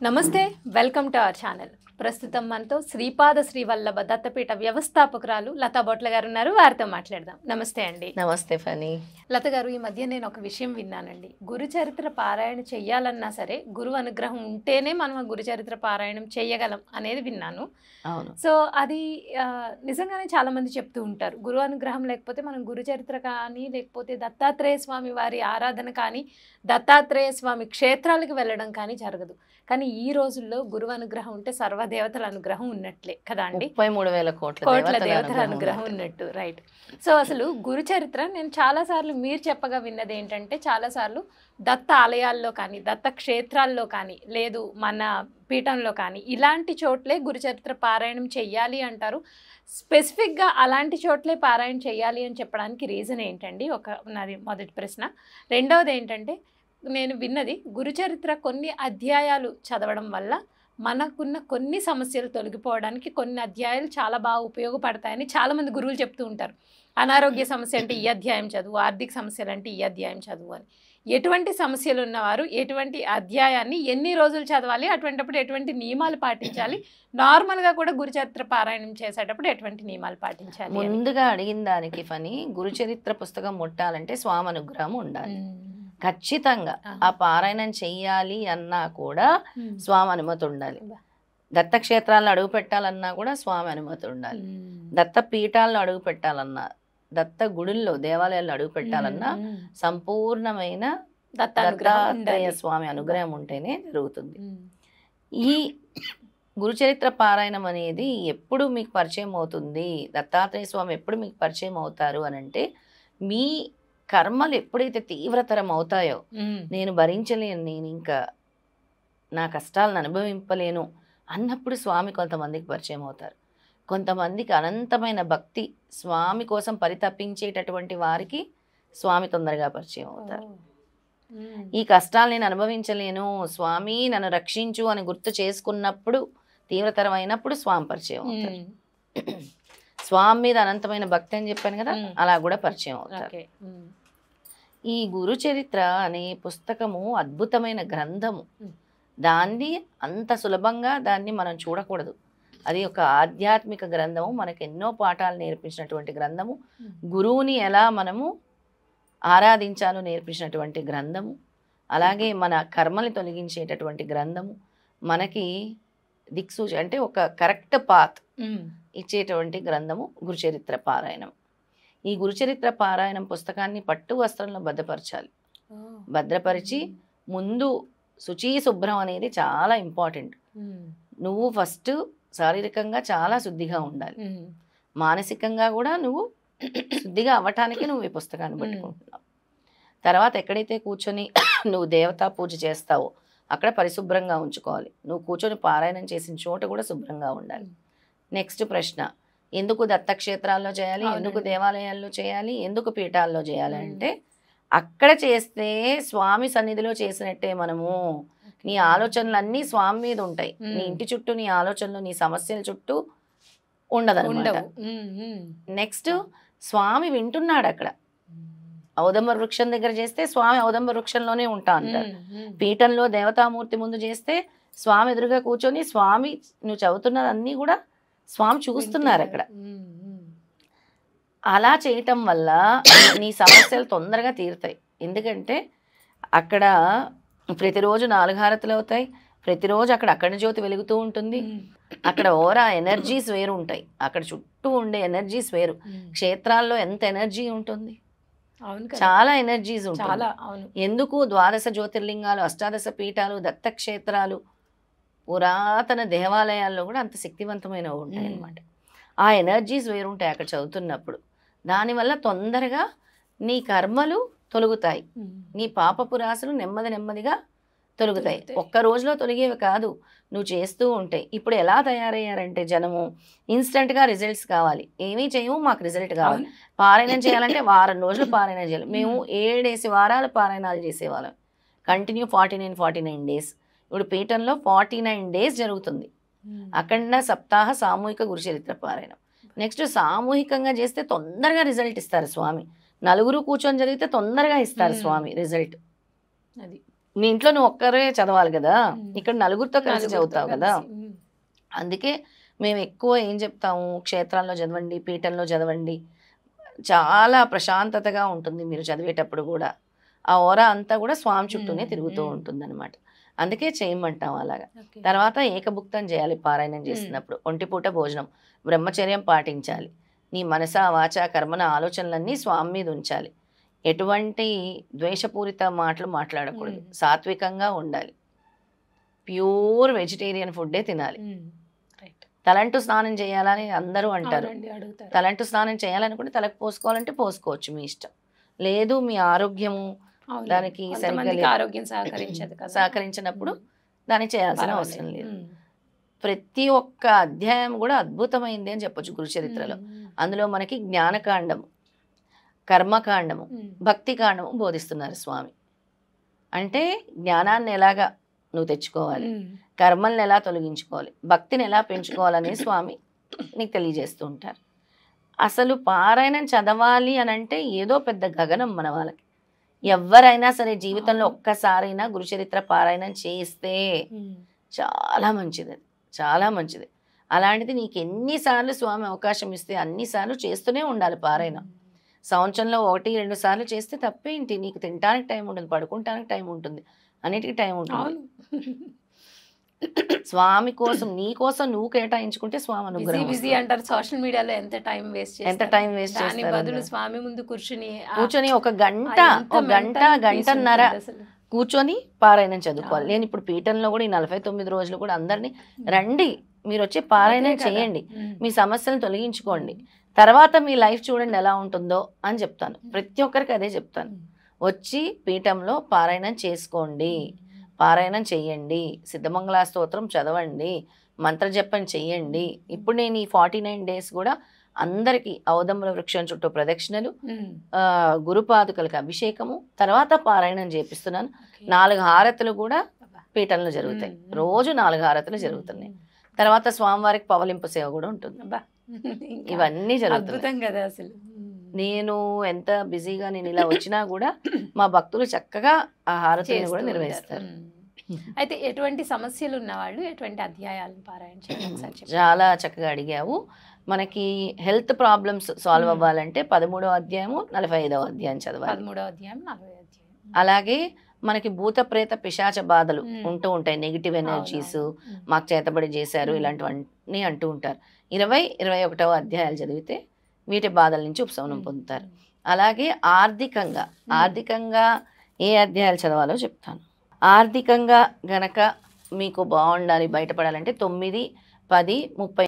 నమస్తే, welcome to our channel. ప్రస్తుతం మనతో శ్రీపాద శ్రీవల్లభ దత్తపీఠ వ్యవస్థాపకురాలు లతా బొట్ల గారు ఉన్నారు. వారితో మాట్లాడదాం. నమస్తే అండి. నమస్తే ఫనీ. లత గారు, ఈ మధ్య నేను ఒక విషయం విన్నానండి. గురు చరిత్ర పారాయణ చెయ్యాలన్నా సరే గురువు అనుగ్రహం ఉంటేనే మనం ఆ గురు చరిత్ర పారాయణం చెయ్యగలం అనేది విన్నాను. అవును. సో అది నిజంగానే చాలామంది చెప్తూ ఉంటారు, గురువు అనుగ్రహం లేకపోతే మనం గురు చరిత్ర కానీ, లేకపోతే దత్తాత్రేయ స్వామి వారి ఆరాధన కానీ, దత్తాత్రేయ స్వామి క్షేత్రాలకు వెళ్ళడం కానీ జరగదు. కానీ ఈ రోజుల్లో గురువు అనుగ్రహం ఉంటే సర్వదేవతల అనుగ్రహం ఉన్నట్లే కదా అండి. 33,000 కోట్ల దేవతల అనుగ్రహం ఉన్నట్టు. రైట్. సో అసలు గురు చరిత్ర నేను చాలాసార్లు మీరు చెప్పగా విన్నది ఏంటంటే, చాలాసార్లు దత్త ఆలయాల్లో కానీ, దత్త క్షేత్రాల్లో కానీ, లేదు మన పీఠంలో కానీ ఇలాంటి చోట్లే గురు చరిత్ర పారాయణం చెయ్యాలి అంటారు. స్పెసిఫిక్గా అలాంటి చోట్లే పారాయణ చెయ్యాలి అని చెప్పడానికి రీజన్ ఏంటండి? నాది మొదటి ప్రశ్న. రెండవది ఏంటంటే, నేను విన్నది గురుచరిత్ర కొన్ని అధ్యాయాలు చదవడం వల్ల మనకున్న కొన్ని సమస్యలు తొలగిపోవడానికి కొన్ని అధ్యాయాలు చాలా బాగా ఉపయోగపడతాయని చాలామంది గురువులు చెప్తూ ఉంటారు. అనారోగ్య సమస్య అంటే ఈ అధ్యాయం చదువు, ఆర్థిక సమస్యలు అంటే ఈ అధ్యాయం చదువు అని. ఎటువంటి సమస్యలు ఉన్నవారు ఎటువంటి అధ్యాయాన్ని ఎన్ని రోజులు చదవాలి, అటువంటిప్పుడు ఎటువంటి నియమాలు పాటించాలి, నార్మల్గా కూడా గురుచరిత్ర పారాయణం చేసేటప్పుడు ఎటువంటి నియమాలు పాటించాలి? ముందుగా అడిగిన దానికి ఫనీ, గురుచరిత్ర పుస్తకం ముట్టాలంటే స్వామి అనుగ్రహం ఉండాలి. ఖచ్చితంగా ఆ పారాయణం చెయ్యాలి అన్నా కూడా స్వామి అనుమతి ఉండాలి. దత్తక్షేత్రాలను అడుగు పెట్టాలన్నా కూడా స్వామి అనుమతి ఉండాలి. దత్త పీఠాలను అడుగు పెట్టాలన్నా, దత్త గుడుల్లో దేవాలయాల్లో అడుగు పెట్టాలన్నా సంపూర్ణమైన దత్తాత్రేయ స్వామి అనుగ్రహం ఉంటేనే జరుగుతుంది. ఈ గురుచరిత్ర పారాయణం అనేది ఎప్పుడు మీకు పరిచయం అవుతుంది, దత్తాత్రేయ స్వామి ఎప్పుడు మీకు పరిచయం అవుతారు అని అంటే, మీ కర్మలు ఎప్పుడైతే తీవ్రతరం అవుతాయో, నేను భరించలేను, నేను ఇంకా నా కష్టాలను అనుభవింపలేను అన్నప్పుడు స్వామి కొంతమందికి పరిచయం అవుతారు. కొంతమందికి అనంతమైన భక్తి, స్వామి కోసం పరితపించేటటువంటి వారికి స్వామి తొందరగా పరిచయం అవుతారు. ఈ కష్టాలు నేను అనుభవించలేను, స్వామి నన్ను రక్షించు అని గుర్తు చేసుకున్నప్పుడు, తీవ్రతరమైనప్పుడు స్వామి పరిచయం అవుతారు. స్వామి మీద అనంతమైన భక్తి అని చెప్పాను కదా, అలా కూడా పరిచయం అవుతారు. ఈ గురు చరిత్ర అనే పుస్తకము అద్భుతమైన గ్రంథము. దాన్ని అంత సులభంగా దాన్ని మనం చూడకూడదు. అది ఒక ఆధ్యాత్మిక గ్రంథము, మనకు ఎన్నో పాఠాలు నేర్పించినటువంటి గ్రంథము, గురువుని ఎలా మనము ఆరాధించాలో నేర్పించినటువంటి గ్రంథము, అలాగే మన కర్మల్ని తొలగించేటటువంటి గ్రంథము, మనకి దిక్సూచి అంటే ఒక కరెక్ట్ పాత్ ఇచ్చేటువంటి గ్రంథము గురుచరిత్ర పారాయణం. ఈ గురుచరిత్ర పారాయణం పుస్తకాన్ని పట్టు వస్త్రంలో భద్రపరచాలి. భద్రపరిచి ముందు శుచి శుభ్రం అనేది చాలా ఇంపార్టెంట్. నువ్వు ఫస్ట్ శారీరకంగా చాలా శుద్ధిగా ఉండాలి, మానసికంగా కూడా నువ్వు శుద్ధిగా అవ్వటానికి నువ్వు ఈ పుస్తకాన్ని పట్టుకుంటున్నావు. తర్వాత ఎక్కడైతే కూర్చొని నువ్వు దేవతా పూజ చేస్తావో అక్కడ పరిశుభ్రంగా ఉంచుకోవాలి. నువ్వు కూర్చొని పారాయణం చేసిన చోట కూడా శుభ్రంగా ఉండాలి. నెక్స్ట్ ప్రశ్న, ఎందుకు దత్తక్షేత్రాల్లో చేయాలి, ఎందుకు దేవాలయాల్లో చేయాలి, ఎందుకు పీఠాల్లో చేయాలి అంటే, అక్కడ చేస్తే స్వామి సన్నిధిలో చేసినట్టే మనము. నీ ఆలోచనలు అన్నీ స్వామి మీద ఉంటాయి. నీ ఇంటి చుట్టూ నీ ఆలోచనలు, నీ సమస్యల చుట్టూ ఉండదన్నమాట. నెక్స్ట్, స్వామి వింటున్నాడు అక్కడ. ఔదంబర వృక్షం దగ్గర చేస్తే స్వామి ఔదంబర వృక్షంలోనే ఉంటా అంటారు. పీఠంలో దేవతామూర్తి ముందు చేస్తే స్వామి ఎదురుగా కూర్చొని, స్వామి నువ్వు చదువుతున్నదన్నీ కూడా స్వామి చూస్తున్నారు అక్కడ. అలా చేయటం వల్ల నీ సమస్యలు తొందరగా తీరుతాయి. ఎందుకంటే అక్కడ ప్రతిరోజు 4 హారతులు అవుతాయి, ప్రతిరోజు అక్కడ అఖండ జ్యోతి వెలుగుతూ ఉంటుంది. అక్కడ ఓరా ఎనర్జీస్ వేరు ఉంటాయి, అక్కడ చుట్టూ ఉండే ఎనర్జీస్ వేరు. క్షేత్రాల్లో ఎంత ఎనర్జీ ఉంటుంది, చాలా ఎనర్జీస్ ఉంటాయి. ఎందుకు 12 జ్యోతిర్లింగాలు, 18 పీఠాలు, దత్తక్షేత్రాలు, పురాతన దేవాలయాల్లో కూడా అంత శక్తివంతమైనవి ఉంటాయి అన్నమాట. ఆ ఎనర్జీస్ వేరుంటాయి అక్కడ చదువుతున్నప్పుడు. దానివల్ల తొందరగా నీ కర్మలు తొలుగుతాయి, నీ పాపపు రాశులు నెమ్మది నెమ్మదిగా తొలుగుతాయి. ఒక్క రోజులో తొలిగేవి కాదు, నువ్వు చేస్తూ ఉంటాయి. ఇప్పుడు ఎలా తయారయ్యారంటే జనము, ఇన్స్టెంట్గా రిజల్ట్స్ కావాలి, ఏమీ చేయము మాకు రిజల్ట్ కావాలి. పారాయణం చేయాలంటే వారం రోజులు పారాయణం చేయాలి. మేము 7 వారాలు పారాయణాలు చేసేవాళ్ళం, కంటిన్యూ 49 డేస్. ఇప్పుడు పీఠంలో 49 డేస్ జరుగుతుంది అఖండ సప్తాహ సామూహిక గురుచరిత్ర పారాయణం. నెక్స్ట్ సామూహికంగా చేస్తే తొందరగా రిజల్ట్ ఇస్తారు స్వామి. నలుగురు కూర్చొని జరిగితే తొందరగా ఇస్తారు స్వామి రిజల్ట్. అది నీ ఇంట్లో నువ్వు ఒక్కరే చదవాలి కదా, ఉమ్. ఇక్కడ నలుగురితో కలిసి నలుగురితో చదువుతావు కదా. కలిసి. ఉమ్. అందుకే మేము ఎక్కువ ఏం చెప్తాము, క్షేత్రాల్లో చదవండి, పీఠంలో చదవండి, చాలా ప్రశాంతతగా ఉంటుంది మీరు చదివేటప్పుడు కూడా. ఆ ఓరా అంతా కూడా స్వామి చుట్టూనే తిరుగుతూ ఉంటుంది అనమాట. అందుకే చేయమంటాం అలాగా. ఓకే. తర్వాత ఏకభుక్తం చేయాలి పారాయణం చేసినప్పుడు. ఒంటిపూట భోజనం, బ్రహ్మచర్యం పాటించాలి. నీ మనస వాచ కర్మన ఆలోచనలన్నీ స్వామి మీద ఉంచాలి. ఎటువంటి ద్వేషపూరిత మాటలు మాట్లాడకూడదు. సాత్వికంగా ఉండాలి. ప్యూర్ వెజిటేరియన్ ఫుడ్డే తినాలి. ఉమ్. రైట్. తలంటు స్నానం చేయాలని అందరూ అంటారు. అవునండి, అడుగుతారు. తలంటు స్నానం చేయాలనుకుంటే తలకు పోసుకోవాలంటే పోసుకోవచ్చు, మీ ఇష్టం. లేదు మీ ఆరోగ్యము అవును. దానికి సరిగ్గా కొంతమందికి లేదు, ఆరోగ్యం సహకరించదు కదా. సహకరించినప్పుడు దాన్ని చేయాల్సిన అవసరం పర్వాలేదు. లేదు. ఉమ్. ప్రతి ఒక్క అధ్యాయం కూడా అద్భుతమైంది అని చెప్పొచ్చు గురుచరిత్రలో. ఉమ్. అందులో మనకి జ్ఞానకాండము, కర్మకాండము, ఉమ్. భక్తి కాండము బోధిస్తున్నారు స్వామి. అంటే జ్ఞానాన్ని ఎలాగా నువ్వు తెచ్చుకోవాలి, ఉమ్. కర్మల్ని ఎలా తొలగించుకోవాలి, భక్తిని ఎలా పెంచుకోవాలని స్వామి నీకు తెలియజేస్తూ ఉంటారు. అసలు పారాయణం చదవాలి అని అంటే ఏదో పెద్ద గగనం మన వాళ్ళకి. ఎవరైనా సరే జీవితంలో ఒక్కసారైనా గురుచరిత్ర పారాయణం చేస్తే ఉమ్. చాలా మంచిది, అది చాలా మంచిది. అలాంటిది నీకు ఎన్నిసార్లు స్వామి అవకాశం ఇస్తే అన్నిసార్లు చేస్తూనే ఉండాలి పారాయణం. సంవత్సరంలో 1-2 సార్లు చేస్తే తప్పేంటి, నీకు తినడానికి టైం ఉంటుంది, పడుకుంటానికి టైం ఉంటుంది, అన్నిటికీ టైం ఉంటుంది. అవును. స్వామి కోసం నీ కోసం నువ్వు కేటాయించుకుంటే స్వామి బిజీ అనుగ్రహం బిజీ అంటారు సోషల్ మీడియాలో, ఎంత టైం వేస్ట్ ఎంత టైం వేస్ట్ దాని చేస్తారు బదులు అందరూ. స్వామి ముందు కూర్చుని కూర్చొని ఒక గంట, ఎంత ఒక గంట mental peace గంటన్నర ఉంటుంది అసలు. కూర్చొని పారాయణం చదువుకోవాలి. అవును. నేను ఇప్పుడు పీఠంలో కూడా ఈ 49 రోజులు కూడా అందరినీ రండి, మీరు వచ్చి పారాయణం అదే కదా. చేయండి, ఉమ్. మీ సమస్యలను తొలగించుకోండి, తర్వాత మీ లైఫ్ చూడండి ఎలా ఉంటుందో అని చెప్తాను. ప్రతి ఒక్కరికి అదే చెప్తాను. వచ్చి పీఠంలో పారాయణం చేసుకోండి, పారాయణం చెయ్యండి, సిద్ధమంగళ స్తోత్రం చదవండి, మంత్రజపం చెయ్యండి. ఇప్పుడు నేను ఈ 49 days కూడా అందరికీ ఔదంబర వృక్షం చుట్టూ ప్రదక్షిణలు, ఉమ్. గురుపాదుకలకు అభిషేకము, తర్వాత పారాయణం చేపిస్తున్నాను. ఓకే. 4 హారతులు కూడా అబ్బా. పీఠంలో జరుగుతాయి. ఉమ్. రోజు 4 హారతులు జరుగుతున్నాయి. తర్వాత స్వామివారికి పవలింపు సేవ కూడా ఉంటుంది. అబ్బా. ఇంకా ఇవన్నీ జరుగుతున్నాయి. అద్భుతం కదా అసలు. నేను ఎంత బిజీగా నేను ఇలా వచ్చినా కూడా మా భక్తులు చక్కగా ఆ హారతులను చేస్తూ కూడా ఉంటారు. నిర్వహిస్తారు. అయితే ఎటువంటి సమస్యలు ఉన్న వాళ్ళు ఎటువంటి అధ్యాయాలను పారాయణ చేయాలి ఒకసారి చెప్పండి. చాలా చక్కగా అడిగావు. మనకి హెల్త్ ప్రాబ్లమ్స్ సాల్వ్ అవ్వాలంటే 13వ అధ్యాయము 45వ అధ్యాయం చదవాలి. 13వ అధ్యాయం 40వ అధ్యాయం. అలాగే మనకి భూత ప్రేత పిశాచ బాధలు మ్మ్. ఉంటూ ఉంటాయి, నెగిటివ్ ఎనర్జీస్, అవునవును. మాకు చేతబడి చేశారు, ఇలాంటివన్నీ అంటూ ఉంటారు. 20-21వ అధ్యాయాలు చదివితే వీటి బాధల నుంచి ఉపశమనం పొందుతారు. అలాగే ఆర్థికంగా ఏ అధ్యాయాలు చదవాలో చెప్తాను. ఆర్థికంగా గనక మీకు బాగుండాలి, బయటపడాలంటే 9, 10, 30